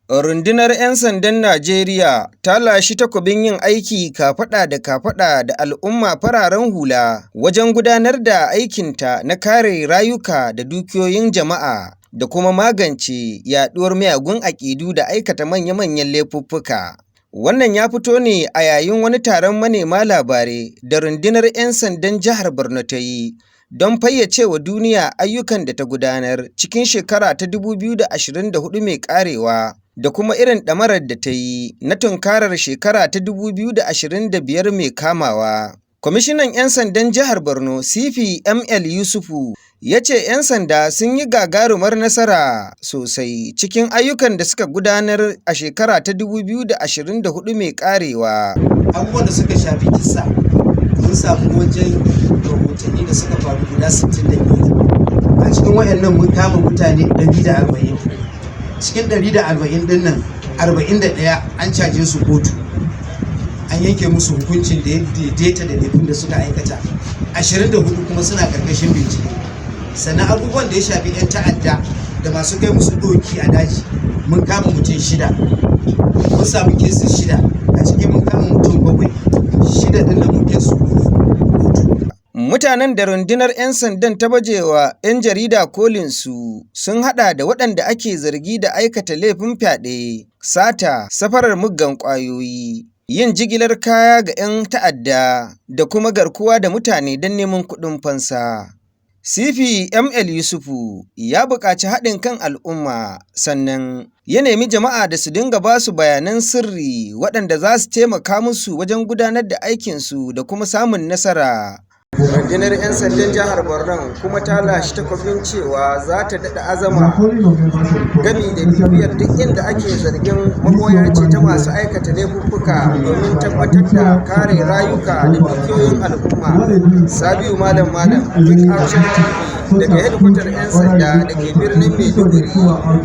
Rundunar 'Yan Sandan Najeriya ta lashi takobin yin aiki kafaɗa da kafaɗa da al'umma fararen hula wajen gudanar da aikinta na kare rayuka da dukiyoyin jama'a da kuma magance yaɗuwar miyagun aƙidu da aikata manya-manyan laifuffuka. Wannan ya fito ne a yayin wani taron manema labarai da rundunar 'yan sandan jihar Borno ta yi don fayyace wa duniya ayyukan da ta gudanar cikin shekara ta 2024 mai ƙarewa. Da kuma irin ɗamarar da ta yi na tunkarar shekara ta 2025 mai kamawa. Kwamishinan 'yan sandan jihar Borno CP ML Yusufu ya ce 'yan sanda sun yi gagarumar nasara sosai cikin ayyukan da suka gudanar a shekara ta 2024 mai karewa. Abubuwan da suka shafi kisa mun samu wajen rahotanni da suka faru guda 62. A cikin wayannan mun kama mutane 140. Cikin 140 din nan 41 an caje su kotu, an yanke musu hukuncin da ya daidaita da laifin da suka aikata, 24 kuma suna karkashin bincike. Sannan abubuwan da ya shafi 'yan ta'adda da masu kai musu doki a daji mun kama mutum 6, mun samu kesi 6, a cikin mun kama mutum 7, 6 din da mun kai su kotu. Mutanen da rundunar 'yan sandan ta bajewa 'yan jarida kolinsu sun haɗa da waɗanda ake zargi da aikata laifin fyaɗe, sata, safarar muggan ƙwayoyi, yin jigilar kaya ga 'yan ta'adda da kuma garkuwa da mutane don neman kuɗin fansa. CP ML Yusufu ya buƙaci haɗin kan al'umma sannan ya nemi jama'a da su dinga ba su bayanan sirri waɗanda za su taimaka musu wajen gudanar da aikinsu da kuma samun nasara. Rundunar 'yan sandan jihar Borno kuma ta lashe takobin cewa za ta daɗa azama gami da bibiyar duk inda ake zargin maboya ce ta masu aikata laifuffuka domin tabbatar da kare rayuka da dukiyoyin al'umma. Sabiu Malam Quick Action TV daga hedkwatar 'yan sanda da ke birnin Maiduguri.